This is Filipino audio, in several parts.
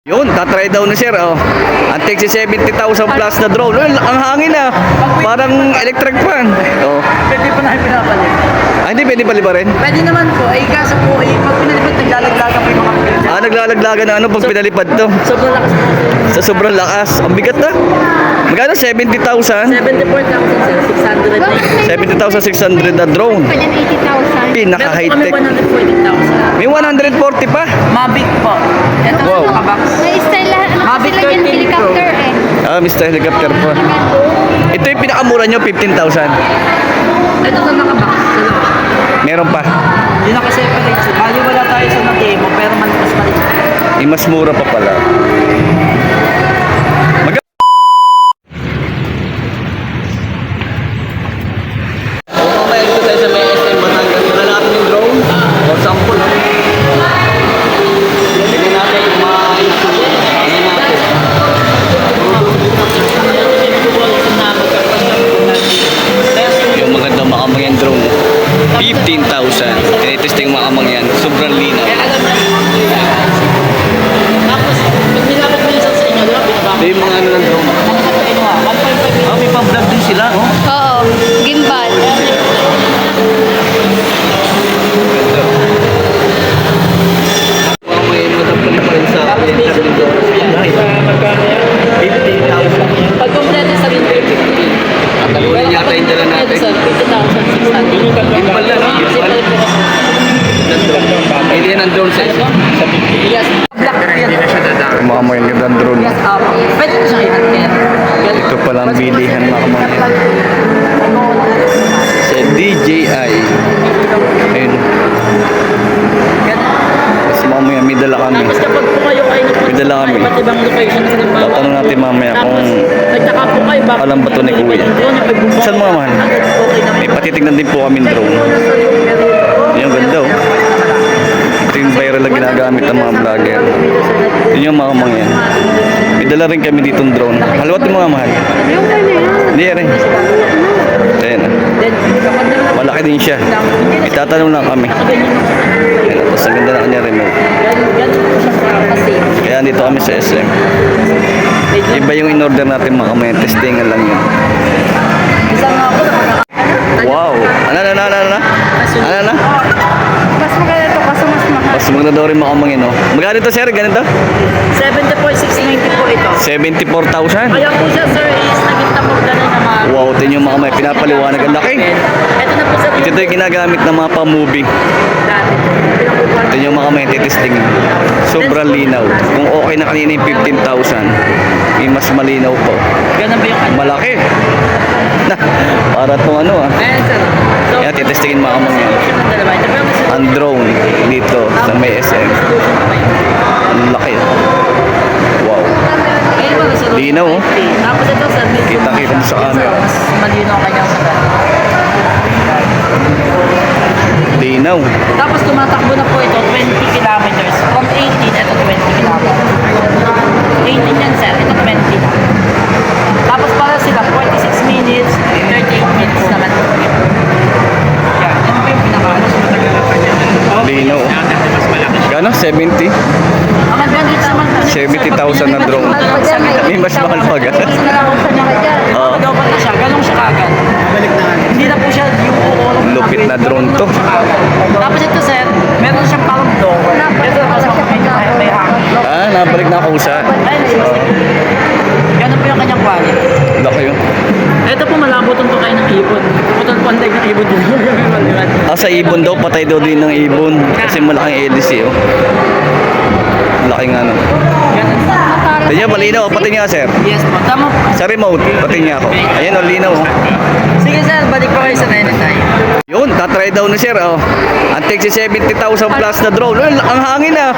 Yun, tatry daw na sir, oh. Ang tig si 70,000 plus na drone. Well, ang hangin ah. Parang electric fan. Oh. Pwede pa na pinapalit. Ah, hindi pwede paliba rin? Pwede naman po, ay kaso po, ay pag pinalipad, naglalaglagan po yung mga kapatid. Ah, naglalaglagan na ano pag pinalipad to. Sobrang lakas po. Sa sobrang lakas. Ang bigat na. Magkano? 70,000? 74,600 na. 70,600 na drone. Kanyang 80,000. Pinaka-high-tech. Meron po kami 140,000. May 140 pa. Mavic po. Ito Wow. sa nakabox. May style lahat. Ano Mavic sila yan? 13 Pro. Helicopter eh. Ah, Mr. Helicopter po. Ito yung pinakamura nyo, 15,000. Ito sa nakabox. Meron pa. Yun naka-separate siya. Bali wala tayo sa na-demo, pero mas maliit. May mas mura pa pala. Mamaya dito tayo sa may SM Batangas. Wala natin yung drone. O sample. Tignan natin kung maayos na ito. Tignan natin. Yung maganda makamangyan drone. 15,000. Tinitesting makamangyan. Sobrang linaw. Tapos, pag nilapit mo yung sa inyo, di ba? Ito yung mga ano ng drone. Ah, may pa-vlog din sila, oh. Oo. Gimbal. Mga may matapal pa rin sa internet drone. 15,000. Pag kompleto sa rin 50. At talunin yata yung dala natin. Ito sir, 50,600. Gimbal na, no? Gimbal. Ng drone. Hindi yan ang drone sa isa. Yes. Black po yan. Mga may gandang drone. Yes, pwede ko siyang i-hand. Ito palang bilihan mga kamangyan. Sa DJI. Ayun. Tapos mamaya may dala kami. Tapos kapag po kayo ay May dala kami. iba't ibang location na halimbawa. Tatanong natin mamaya Tapos, kung nagtaka po kayo bakit alam ba to ni Kuya. Saan mga mahal? Okay na. may patitignan din po kami drone. Yung ganda, oh. Ito yung viral na ginagamit ng mga vlogger. Yun yung mga kamangyan. May dala rin kami ditong drone. Halawat yung mga mahal. Hindi rin. Ayan, ah. Then, kapag naman Malaki din siya. Itatanong lang kami. Ayan, tapos ang ganda na kanya remote. ganun po siya kasi. Kaya dito kami sa SM. Iba yung in-order natin mga kamangyan. Testingan lang yun. Isa nga po na Wow! Ano? Mas maganda ito kasi mas mahal. Mas maganda daw rin mga kamangyan, oh. Magkano ito, sir? Ganito? 70,690 po ito. 74,000? Kaya po siya sir is naging tapog na naman. Wow, ito yung mga kamay. Pinapaliwanag. Ang laki. Ito na po sa Ito yung ginagamit ng mga pa-movie. dati. Ito yung mga kamay testing. Sobrang linaw. Kung okay na kanina yung 15,000, may mas malinaw po. Ganun ba yung ano? Malaki. Na, para itong ano ah. Ayan sir. So, Kaya titestingin mga kamay yan. yung dalawa. Ito po yung mas- Ang drone dito sa may SM. Ang laki. Wow. Ayun po, nasa Linaw, oh. Tapos ito sir, medyo Kita-kita mo sa camera. mas malinaw ang kanyang sagat. Linaw. Tapos tumatakbo na po ito 20 kilometers. From 18, ito 20 kilometers. 18 yan sir, ito 20 na. Tapos para sila 46 minutes, 38 minutes naman. Yan, yan po yung pinaka-ano sa matagal na kanya. Linaw. Gano? 70? Ang advantage naman kasi 70,000 na drone. May mas mahal pa ga. Kasi nalakasan niya kaya. Oo. Dapat na siya, ganun siya kagad. Hindi na po siya yung uulong. Lupit na drone to. Tapos ito sir, meron siyang parang door. Ito kasi may hangin. Ah, nabalik na ako sa. Ganun po yung kanyang quality. Laki yun. Ito po malabo itong kayo ng ibon. Putol po ang ng ibon din. Ah, sa ibon daw, patay daw din ng ibon. Kasi malaking EDC, oh. Malaking ano. Ito niya, malinaw. Pati niya, sir. Yes po, tama po. Sa remote, pati niya ako. Ayan, oh, linaw, oh. Sige sir, balik po kayo sa Nenetay. Yun, tatry daw na, sir, oh. Ang tig si 70,000 plus na drone. Well, ang hangin, ah.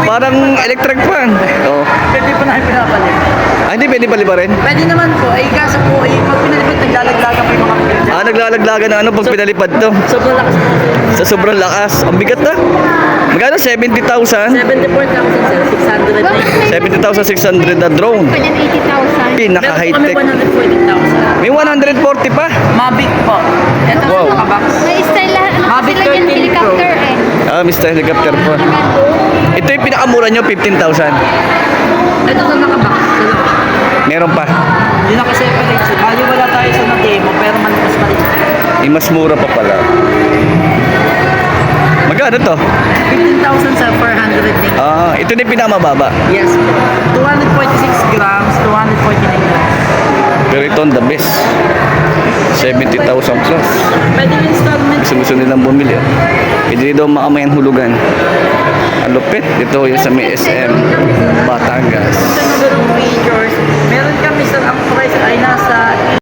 Parang electric fan. Oh. Pwede po na kayo pinapalit. Ah, hindi pwede paliba rin? Pwede naman po, ay kaso po, ay pag pinalipad, naglalaglagan po yung mga kapatid. Ah, naglalaglagan ng ano pag pinalipad to. Sobrang lakas po. Sa sobrang lakas. Ang bigat na. Magkano? 70,000? 74,690. 70,600 na drone. Kanyang 80,000. Pinaka-high-tech. Meron po kami 140,000. May 140 pa. Mavic po. Ito Wow. sa nakabox. May style lahat. Ano Mavic sila yan? 13 Pro. Helicopter eh. Ah, Mr. Helicopter po. Ito yung pinakamura nyo, 15,000. Ito na nakabox. Meron pa. Hindi naka-separate siya. Wala tayo sa na-demo, pero mas maliit. Mas mura pa pala. Magkano to? 15,000 sa 400 din. Ito na yung pinakamababa. Yes. 246 grams, 249 grams. Pero ito ang the best. 70,000 plus. Pwede yung installment. Gusto nilang bumili. Hindi daw makamayan hulugan. Ang lupit. Ito yung sa may SM Batangas. Sa number of features, meron kami sa ang price ay nasa